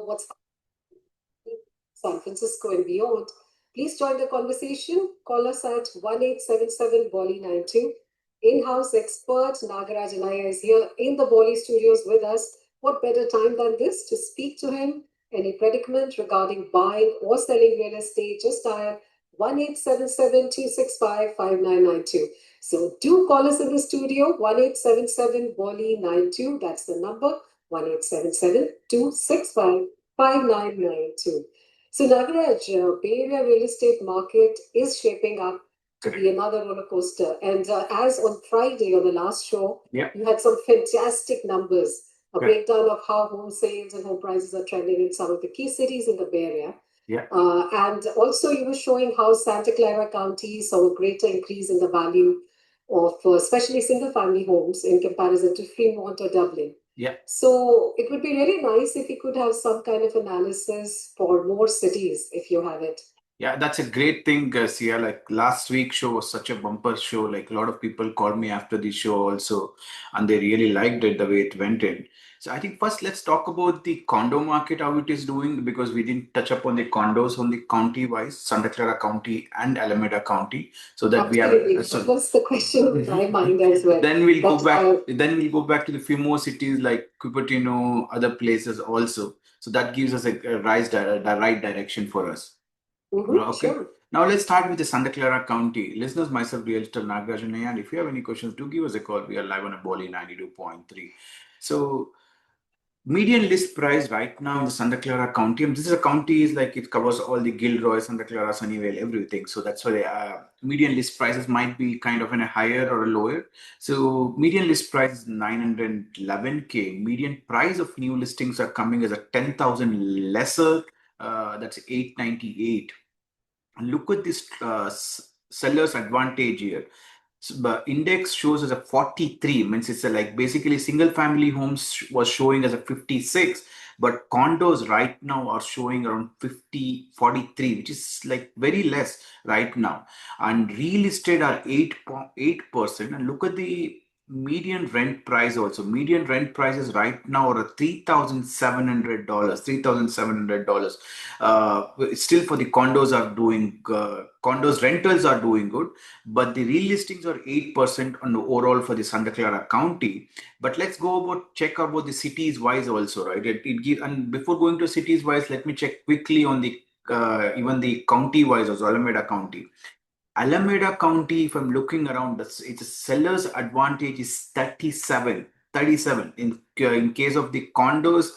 what's happening in San Francisco and beyond. Please join the conversation. Call us at 1877-BOLI92. In-house expert Nagaraj Annaiah is here in the Bali studios with us. What better time than this to speak to him? Any predicament regarding buying or selling real estate, just dial 1877-265-5992. So do call us in the studio, 1877-BOLI92. That's the number, 1877-265-5992. So Nagaraj, Bay Area real estate market is shaping up to be another roller coaster. And as on Friday on the last show, you had some fantastic numbers, a breakdown of how home sales and home prices are trending in some of the key cities in the Bay Area. And also you were showing how Santa Clara County saw a greater increase in the value of especially single family homes in comparison to Fremont or Dublin. So it would be really nice if you could have some kind of analysis for more cities if you have it. Yeah, that's a great thing, Sia. Like last week's show was such a bumper show. Like a lot of people called me after the show also, and they really liked it the way it went in. So I think first let's talk about the condo market, how it is doing, because we didn't touch upon the condos on the county wise, Santa Clara County and Alameda County. So that Absolutely. That was the question in my mind as well. Then we'll go back. Then we'll go back to the few more cities like Cupertino, other places also. So that gives us a right direction for us. Okay. Sure. Now let's start with the Santa Clara County. Listeners, myself, Realtor Nagaraj Annaiah, and if you have any questions, do give us a call. We are live on a Bali 92.3. So median list price right now in the Santa Clara County, and this is a county is like it covers all the Gilroy, Santa Clara, Sunnyvale, everything. So that's why the median list prices might be kind of in a higher or a lower. So median list price is 911K. Median price of new listings are coming as a 10,000 lesser. That's 898. And look at this seller's advantage here. So the index shows as a 43, means it's like basically single family homes was showing as a 56, but condos right now are showing around 43, which is like very less right now. And real estate are 8%. And look at the median rent price also. Median rent prices right now are $3,700. $3,700. Still for the condos are doing condos rentals are doing good, but the real listings are 8% on the overall for the Santa Clara County. But let's go about check about the cities wise also, right? And before going to cities wise, let me check quickly on the even the county wise also, Alameda County. Alameda County, if I'm looking around, it's a seller's advantage is 37. In case of the condos,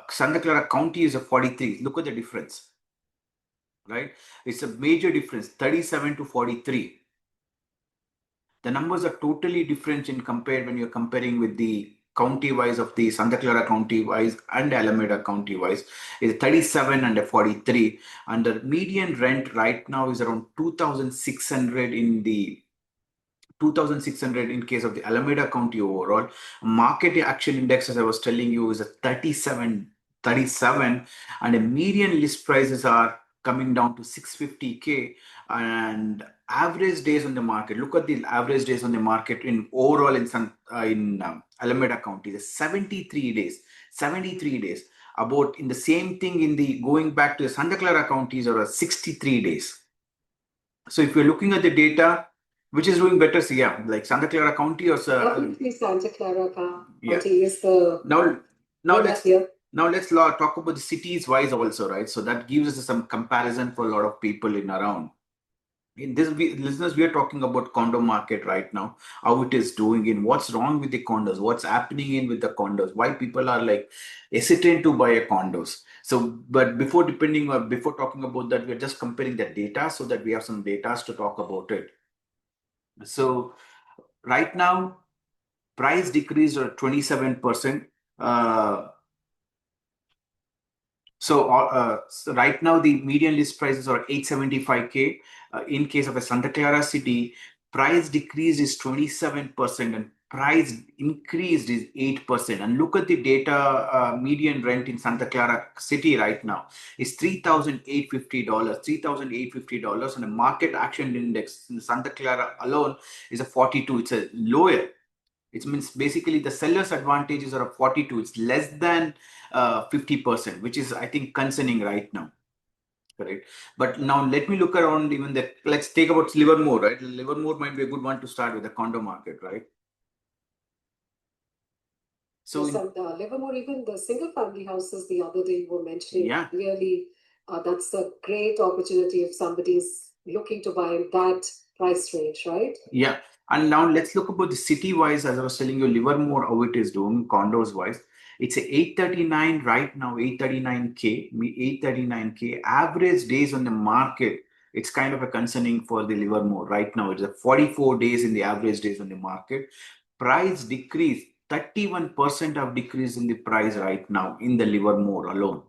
Santa Clara County is a 43. Look at the difference, right? It's a major difference, 37 to 43. The numbers are totally different in compared when you're comparing with the county wise of the Santa Clara County wise and Alameda County wise is 37 and a 43, and the median rent right now is around 2,600 in the 2,600 in case of the Alameda County overall. Market action index, as I was telling you, is a 37, and the median list prices are coming down to 650K, and average days on the market. Look at the average days on the market in overall in Alameda County. The 73 days. 73 days. About in the same thing in the going back to the Santa Clara counties are 63 days. So if you're looking at the data, which is doing better, like Santa Clara County or definitely Santa Clara County is the now let's talk about the cities wise also, right? So that gives us some comparison for a lot of people in around. In this, listeners, we are talking about condo market right now, how it is doing in what's wrong with the condos, what's happening in with the condos, why people are like hesitant to buy a condos. So, but before talking about that, we're just comparing the data so that we have some data to talk about it. So right now, price decreased 27%. So right now, the median list prices are 875K. In case of a Santa Clara city, price decrease is 27% and price increased is 8%. And look at the data, median rent in Santa Clara city right now is $3,850. $3,850, and the market action index in Santa Clara alone is a 42. It's a lower. It means basically the seller's advantages are of 42. It's less than 50%, which is, I think, concerning right now. Correct. But now let me look around even that. Let's take about Livermore, right? Livermore might be a good one to start with the condo market, right? So yes, and Livermore, even the single family houses the other day you were mentioning, yeah, really, that's a great opportunity if somebody's looking to buy in that price range, right? Yeah. And now let's look about the city wise, as I was telling you, Livermore, how it is doing, condos wise. It's a 839 right now, 839K, 839K. Average days on the market, it's kind of a concerning for the Livermore right now. It's a 44 days in the average days on the market. Price decrease, 31% of decrease in the price right now in the Livermore alone.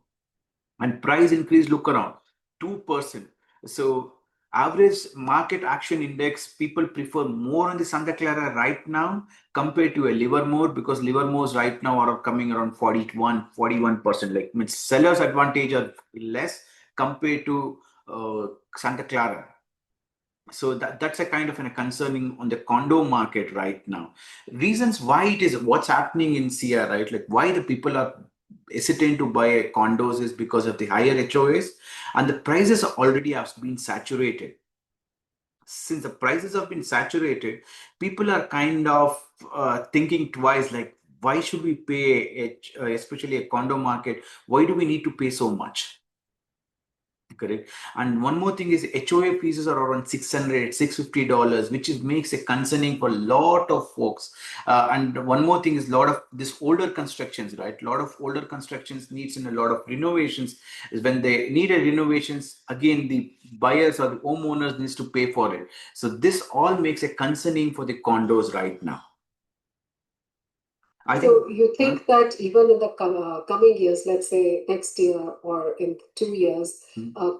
And price increase, look around, 2%. So average market action index, people prefer more on the Santa Clara right now compared to a Livermore, because Livermore's right now are coming around 41%. Like, means sellers advantage are less compared to Santa Clara. So that's a kind of a concerning on the condo market right now. Reasons why it is, what's happening in CR, right? Like why the people are hesitant to buy condos is because of the higher HOAs, and the prices already have been saturated. Since the prices have been saturated, people are kind of thinking twice, like why should we pay, especially a condo market, why do we need to pay so much? Correct. And one more thing is HOA fees are around $600, $650, which is makes a concerning for a lot of folks. And one more thing is a lot of this older constructions, right? A lot of older constructions needs in a lot of renovations. Is when they need a renovations, again, the buyers or the homeowners needs to pay for it. So this all makes a concerning for the condos right now. So you think that even in the coming years, let's say next year or in 2 years,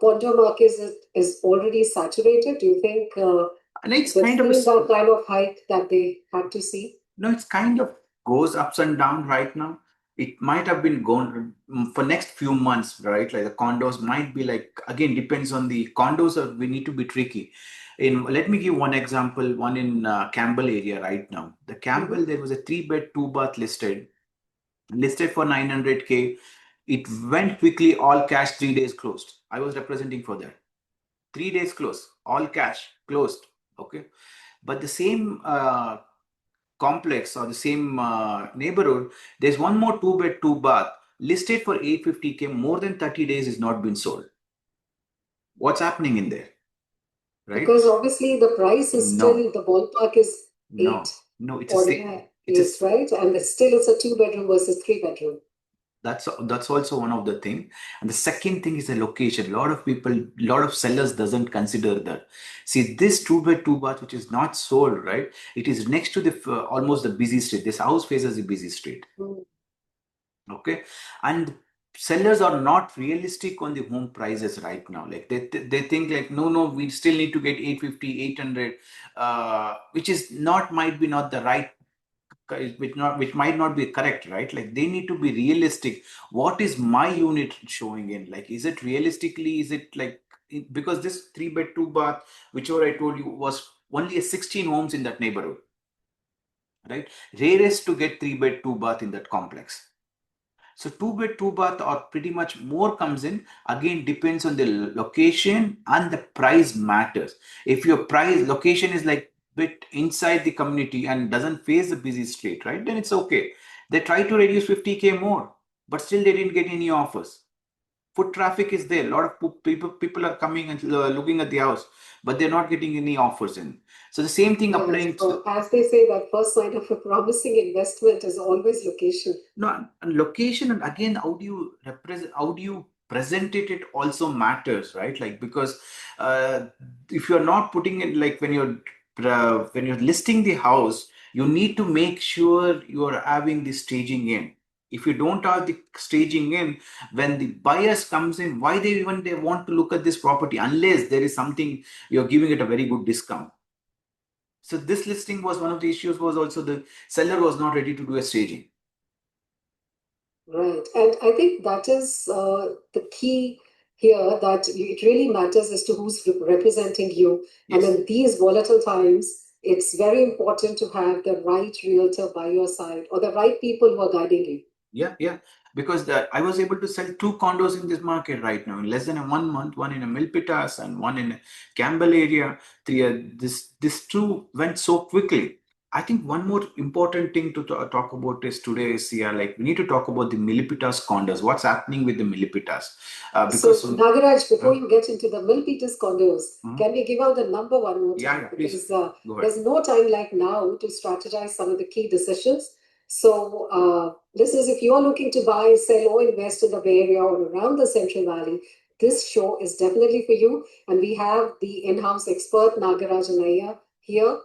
condo market is already saturated? Do you think and it's kind of that kind of hike that they had to see? No, it's kind of goes ups and down right now. It might have been going for next few months, right? Like the condos might be like, again, depends on the condos. We need to be tricky. Let me give one example. One in Campbell area right now. The Campbell, there was a 3-bed 2-bath listed for 900K. It went quickly, all cash, 3 days closed. I was representing for that. 3 days closed, all cash closed. Okay, but the same complex or the same neighborhood, there's one more 2-bed 2-bath listed for 850K. More than 30 days is not been sold. What's happening in there? Right? Because obviously the price is still, the ballpark is eight. No, it's a right? And still it's a 2-bedroom versus 3-bedroom. That's also one of the thing. And the second thing is the location. A lot of sellers doesn't consider that. See, this 2-bed 2-bath which is not sold, right? It is next to the almost the busy street. This house faces a busy street. Okay, and sellers are not realistic on the home prices right now. Like they think like, no, we still need to get 850, 800, which is might be not the right, which might not be correct, right? Like they need to be realistic. What is my unit showing in? Like, is it realistically, is it like, because this 3-bed 2-bath, whichever I told you, was only a 16 homes in that neighborhood, right? Rarest to get 3-bed 2-bath in that complex. So 2-bed 2-bath or pretty much more comes in. Again, depends on the location, and the price matters. If your location is like bit inside the community and doesn't face the busy street, right, then it's okay. They try to reduce 50K more, but still they didn't get any offers. Foot traffic is there. A lot of people are coming and looking at the house, but they're not getting any offers in. So the same thing applying. So as they say, that first sign of a promising investment is always location. No, and location, and again, how do you represent? How do you present it? It also matters, right? Like, because if you're not putting it, like when you're listing the house, you need to make sure you are having the staging in. If you don't have the staging in, when the buyers comes in, why they want to look at this property unless there is something you're giving it a very good discount. So this listing was one of the issues, was also the seller was not ready to do a staging. Right. And I think that is the key here, that it really matters as to who's representing you. Yes. And in these volatile times, it's very important to have the right realtor by your side or the right people who are guiding you. Yeah. Because I was able to sell 2 condos in this market right now in less than 1 month, one in a Milpitas and one in a Campbell area. This two went so quickly. I think one more important thing to talk about is today is like we need to talk about the Milpitas condos. What's happening with the Milpitas? Because Nagaraj, before you get into the Milpitas condos, Mhm. can we give out the number one more time? Yeah, please. Because Go ahead. there's no time like now to strategize some of the key decisions. So, listeners, if you're looking to buy, sell, or invest in the Bay Area or around the Central Valley, this show is definitely for you. And we have the in-house expert, Nagaraj Annaiah, here,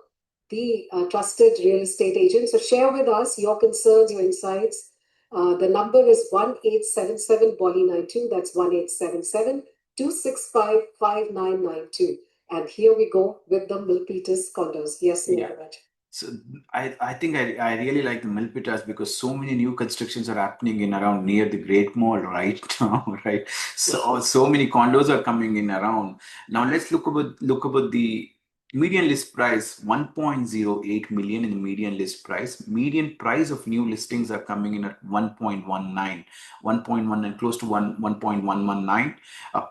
the trusted real estate agent. So share with us your concerns, your insights. The number is 1877 Bolly 92. That's 1877 265 5992. And here we go with the Milpitas condos. Yes, Nagaraj. So I think I really like the Milpitas because so many new constructions are happening in around near the Great Mall right now, right? So many condos are coming in around. Now let's look about the median list price, 1.08 million in the median list price. Median price of new listings are coming in at 1.19, close to 1.119.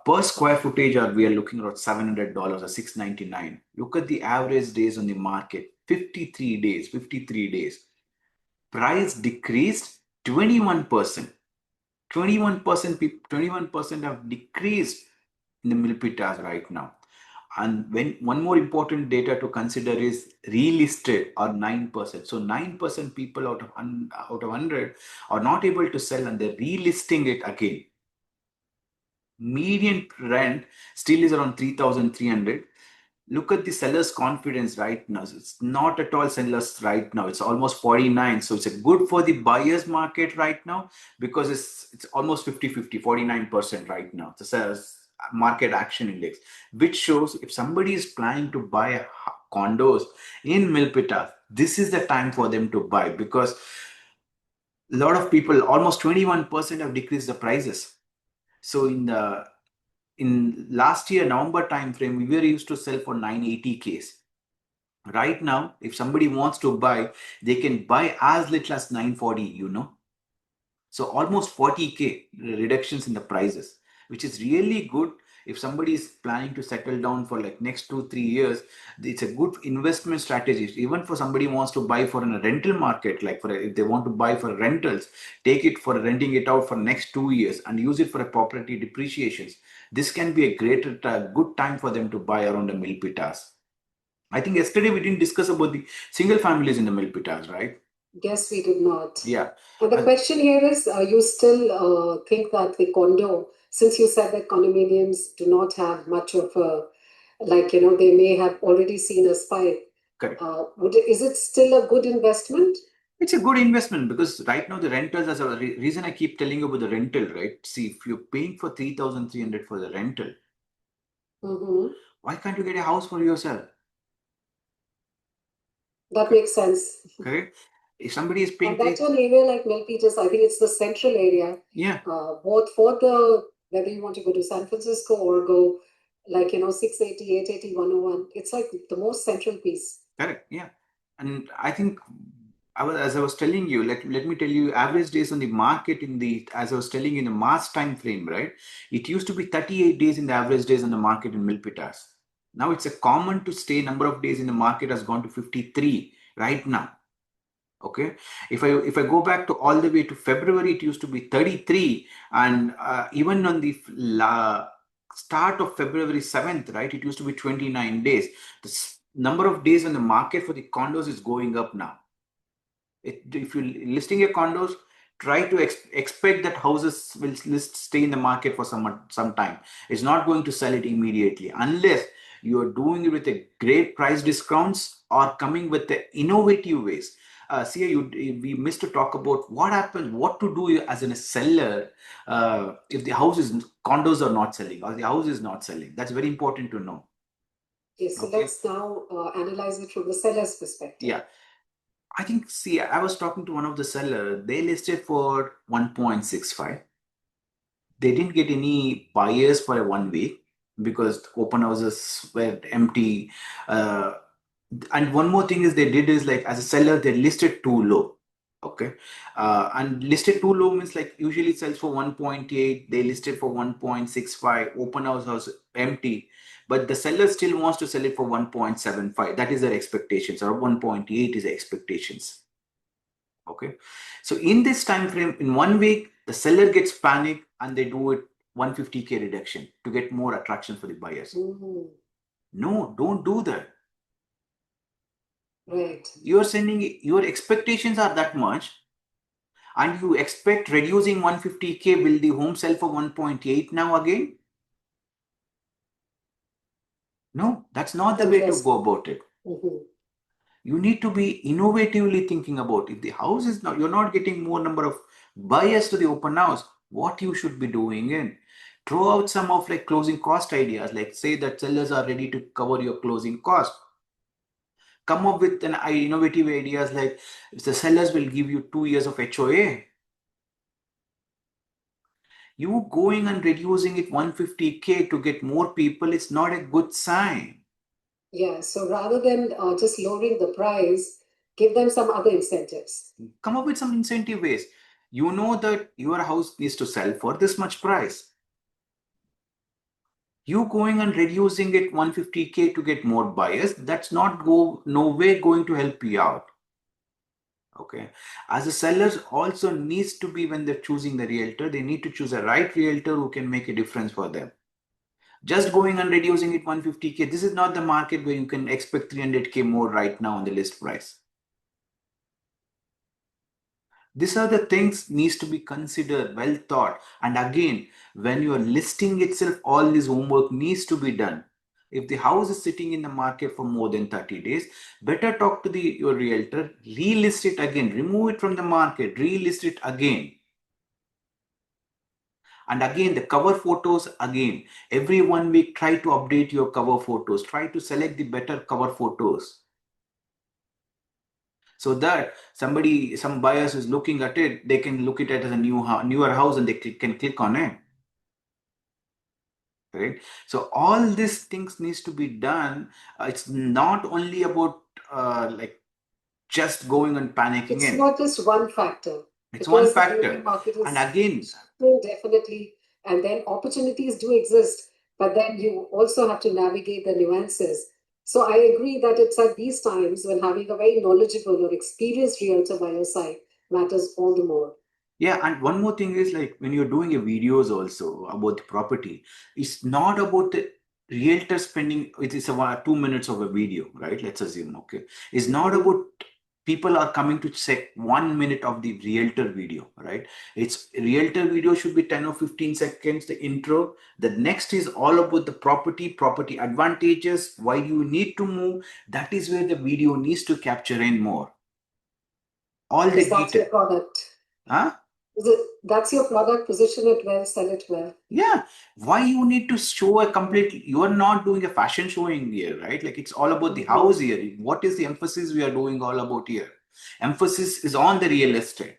Per square footage, we are looking at $700 or $699. Look at the average days on the market, 53 days. Price decreased 21%. 21% have decreased in the Milpitas right now. And when one more important data to consider is relisted are 9%. So 9% people out of 100 are not able to sell and they're relisting it again. Median rent still is around 3,300. Look at the seller's confidence right now. It's not at all sellers right now. It's almost 49. So it's a good for the buyer's market right now because it's almost 50-50, 49% right now. The seller's market action index, which shows if somebody is planning to buy condos in Milpitas, this is the time for them to buy because a lot of people, almost 21% have decreased the prices. So in last year November time frame, we were used to sell for 980Ks. Right now, if somebody wants to buy, they can buy as little as 940. So almost 40K reductions in the prices, which is really good. If somebody is planning to settle down for like next 2-3 years, it's a good investment strategy. Even for somebody who wants to buy for a rental market, like if they want to buy for rentals, take it for renting it out for next 2 years and use it for a property depreciations. This can be a good time for them to buy around the Milpitas. I think yesterday we didn't discuss about the single families in the Milpitas, right? Yes, we did not. Yeah. And the question here is, you still think that the condo, since you said that condominiums do not have much of a, they may have already seen a spike. Correct. Is it still a good investment? It's a good investment because right now the rentals, as a reason I keep telling you about the rental, right? See, if you're paying for 3,300 for the rental, why can't you get a house for yourself? That makes sense. Correct. If somebody is paying, and that's an area like Milpitas, I think it's the central area. Yeah. Both for whether you want to go to San Francisco or go 680, 880, 101. It's like the most central piece. Correct. Yeah. And I think as I was telling you, let me tell you, average days on the market as I was telling you in the March time frame, right? It used to be 38 days in the average days on the market in Milpitas. Now it's a common to stay number of days in the market has gone to 53 right now. Okay, if I go back to all the way to February, it used to be 33, and even on the start of February 7th, right, it used to be 29 days. The number of days on the market for the condos is going up now. If you're listing your condos, try to expect that houses will stay in the market for some time. It's not going to sell it immediately unless you are doing it with a great price discounts or coming with the innovative ways. We missed to talk about what happens, what to do as a seller if the condos are not selling or the house is not selling. That's very important to know. Okay, so let's now analyze it from the seller's perspective. Yeah. I think, I was talking to one of the sellers. They listed for 1.65. They didn't get any buyers for a 1 week because the open houses were empty. And one more thing is they did is like as a seller, they listed too low. Okay. And listed too low means like usually it sells for 1.8, they listed for 1.65, open house empty, but the seller still wants to sell it for 1.75. That is their expectations, or 1.8 is their expectations. Okay. So in this time frame, in 1 week, the seller gets panicked and they do it 150K reduction to get more attraction for the buyers. Mm-hmm. No, don't do that. Right. You're sending, your expectations are that much, and you expect reducing 150K, will the home sell for 1.8 now again? No, that's not the way to go about it. Mm-hmm. You need to be innovatively thinking about if the house is not, you're not getting more number of buyers to the open house, what you should be doing in. Throw out some of like closing cost ideas, like say that sellers are ready to cover your closing cost. Come up with an innovative ideas like the sellers will give you 2 years of HOA. You going and reducing it 150K to get more people, it's not a good sign. Yeah, so rather than just lowering the price, give them some other incentives. Come up with some incentive ways. You know that your house needs to sell for this much price. You going and reducing it 150K to get more buyers, that's not no way going to help you out. Okay. As a sellers also needs to be, when they're choosing the realtor, they need to choose a right realtor who can make a difference for them. Just going and reducing it 150K, this is not the market where you can expect 300K more right now on the list price. These are the things needs to be considered, well thought. And again, when you are listing itself, all this homework needs to be done. If the house is sitting in the market for more than 30 days, better talk to your realtor, relist it again, remove it from the market, relist it again. And again, the cover photos, again, every 1 week, try to update your cover photos. Try to select the better cover photos. So that some buyers is looking at it, they can look at it as a newer house and they can click on it. Right? So all these things needs to be done. It's not only about like just going and panicking It's in. not just one factor. It's Because one factor. the Bay Area market is And again, definitely, and then opportunities do exist, but then you also have to navigate the nuances. So I agree that it's at these times when having a very knowledgeable or experienced realtor by your side matters all the more. yeah, and one more thing is like when you're doing your videos also about the property, it's not about the realtor spending, it is about 2 minutes of a video, right? Let's assume, okay. It's not about people are coming to check 1 minute of the realtor video, right? It's realtor video should be 10 or 15 seconds, the intro. The next is all about the property advantages, why you need to move. That is where the video needs to capture in more. All the Because that's your detail. product. Huh? That's your product, position it well, sell it well. Yeah, why you need to show a complete, you are not doing a fashion showing here, right? Like it's all about the house here. What is the emphasis we are doing all about here? Emphasis is on the real estate,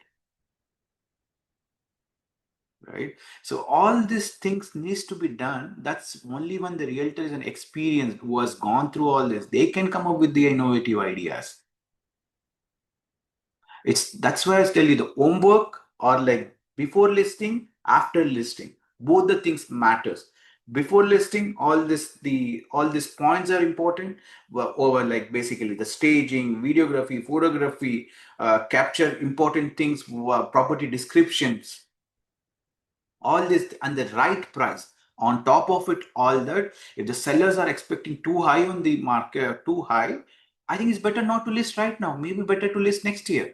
right? So all these things needs to be done. That's only when the realtor is an experienced who has gone through all this, they can come up with the innovative ideas. That's why I tell you the homework or like before listing, after listing, both the things matters. Before listing, all these points are important. Over like basically the staging, videography, photography, capture important things, property descriptions, all this, and the right price. On top of it, all that, if the sellers are expecting too high on the market, too high, I think it's better not to list right now. Maybe better to list next year.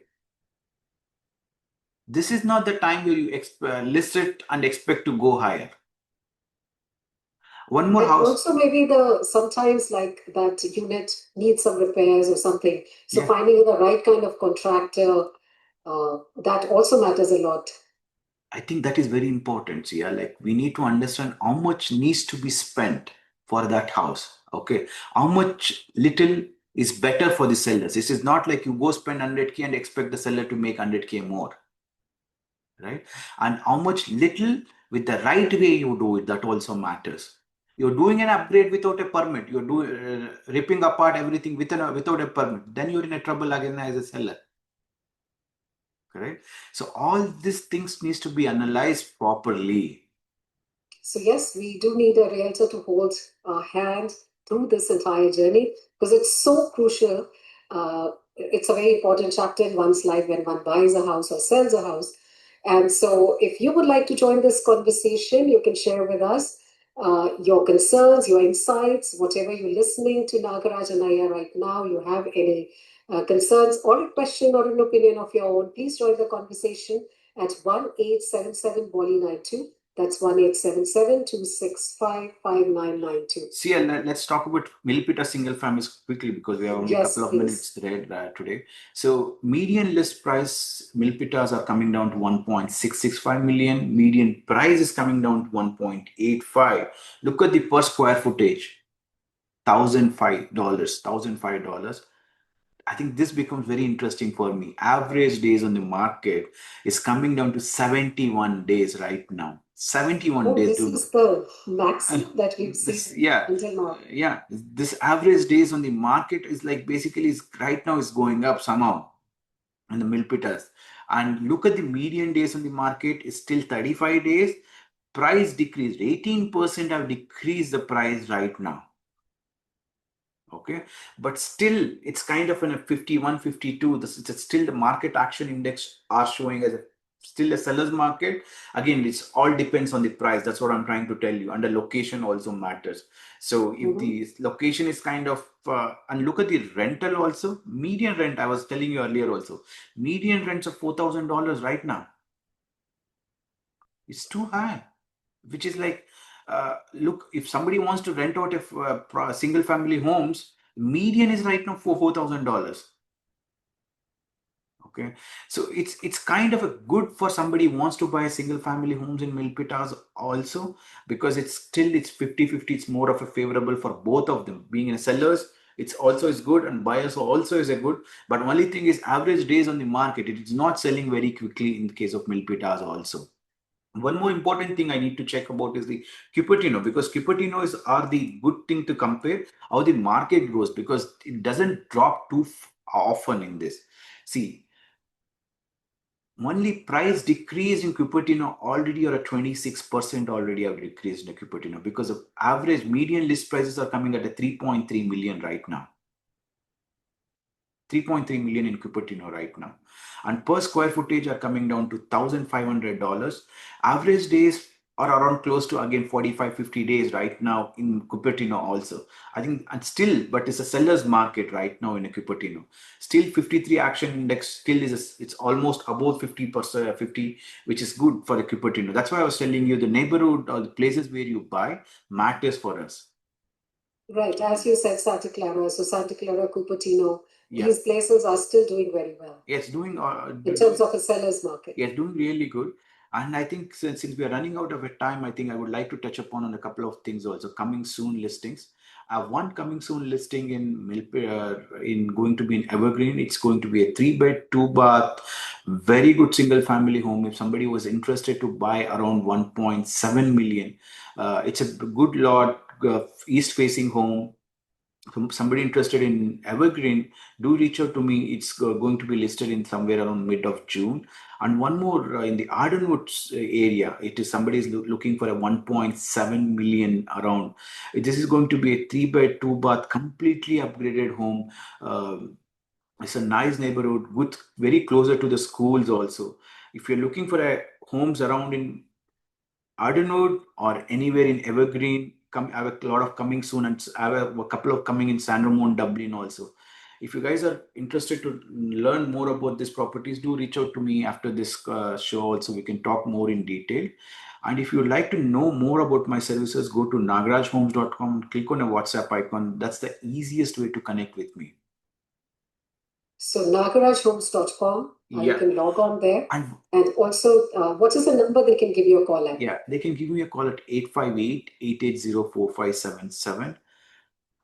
This is not the time where you list it and expect to go higher. One more And house. also maybe sometimes like that unit needs some repairs or something. So Yeah. finding the right kind of contractor, that also matters a lot. I think that is very important. Yeah, like we need to understand how much needs to be spent for that house. Okay, how much little is better for the sellers. This is not like you go spend 100K and expect the seller to make 100K more, right? And how much little with the right way you do it, that also matters. You're doing an upgrade without a permit. You're doing ripping apart everything without a permit. Then you're in a trouble again as a seller. Correct? So all these things needs to be analyzed properly. So yes, we do need a realtor to hold our hand through this entire journey because it's so crucial. It's a very important chapter in one's life when one buys a house or sells a house. And so if you would like to join this conversation, you can share with us your concerns, your insights, whatever you're listening to Nagaraj Annaiah right now, you have any concerns or a question or an opinion of your own, please join the conversation at 1877 Bolly 92. That's 1877-265-5992. See, let's talk about Milpitas single families quickly because we have only a couple of minutes today. So median list price Milpitas are coming down to 1.665 million. Median price is coming down to 1.85. Look at the per square footage, $1,005. I think this becomes very interesting for me. Average days on the market is coming down to 71 days right now. 71 days. This is the maximum that we've seen until now. Yeah. This average days on the market is like basically right now is going up somehow in the Milpitas. And look at the median days on the market is still 35 days. Price decreased. 18% have decreased the price right now. Okay, but still it's kind of in a 51, 52. This is still the market action index are showing as still a seller's market. Again, it's all depends on the price. That's what I'm trying to tell you. And the location also matters. So if the location is kind of and look at the rental also, median rent, I was telling you earlier also, median rents of $4,000 right now. It's too high, which is like look, if somebody wants to rent out a single family homes, median is right now $4,000. Okay, so it's kind of a good for somebody who wants to buy a single family homes in Milpitas also, because it's 50-50. It's more of a favorable for both of them. Being a sellers, it's also is good, and buyers also is a good. But only thing is average days on the market. It is not selling very quickly in the case of Milpitas also. One more important thing I need to check about is the Cupertino, because Cupertinos are the good thing to compare how the market goes, because it doesn't drop too often in this. See, only price decrease in Cupertino already, or a 26% already have decreased in the Cupertino, because of average median list prices are coming at a 3.3 million right now. 3.3 million in Cupertino right now, and per square footage are coming down to $1,500. Average days are around close to again 45-50 days right now in Cupertino also. I think, and still, but it's a seller's market right now in a Cupertino. Still 53 action index still it's almost above 50%, 50, which is good for the Cupertino. That's why I was telling you the neighborhood or the places where you buy matters for us. Right, as you said, Santa Clara, so Santa Clara, Cupertino, these places are still doing very well. Yes, doing in terms of a seller's market. Yes, doing really good. And I think since we are running out of time, I think I would like to touch upon on a couple of things also. Coming soon listings. I have one coming soon listing in going to be in Evergreen. It's going to be a 3-bed, 2-bath, very good single family home. If somebody was interested to buy around 1.7 million, it's a good lot, east facing home. Somebody interested in Evergreen, do reach out to me. It's going to be listed in somewhere around mid of June. And one more in the Ardenwoods area, it is somebody is looking for a 1.7 million around. This is going to be a 3-bed, 2-bath, completely upgraded home. It's a nice neighborhood, good, very closer to the schools also. If you're looking for a homes around in Ardenwood or anywhere in Evergreen, I have a lot of coming soon, and I have a couple of coming in San Ramon, Dublin also. If you guys are interested to learn more about these properties, do reach out to me after this show also. We can talk more in detail. And if you would like to know more about my services, go to nagarajhomes.com, click on a WhatsApp icon. That's the easiest way to connect with me. So nagarajhomes.com, you can log on there. And also, what is the number they can give you a call at? Yeah, they can give me a call at 858-880-4577.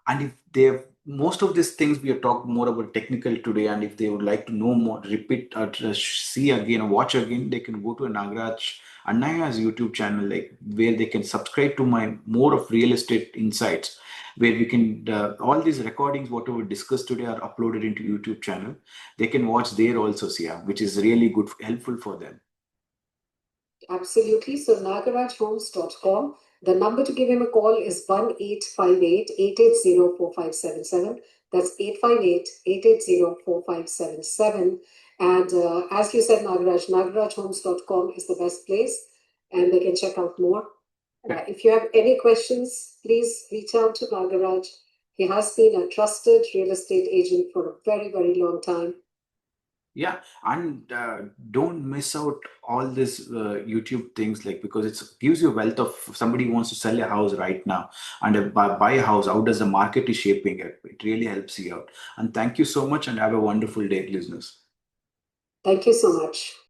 And if they have most of these things we are talking more about technical today, and if they would like to know more, repeat or see again or watch again, they can go to Nagaraj Annaiah's YouTube channel, like where they can subscribe to my more of real estate insights, where we can all these recordings, whatever we discussed today, are uploaded into YouTube channel. They can watch there also, Sia, which is really good, helpful for them. Absolutely. So nagarajhomes.com. The number to give him a call is 1-858-880-4577. That's 858-880-4577. And as you said, Nagaraj, nagarajhomes.com is the best place, and they can check out more. If you have any questions, please reach out to Nagaraj. He has been a trusted real estate agent for a very, very long time. Yeah, and don't miss out all this YouTube things, like, because it gives you a wealth of, if somebody wants to sell a house right now and buy a house. How does the market is shaping it? It really helps you out. And thank you so much, and have a wonderful day, listeners. Thank you so much.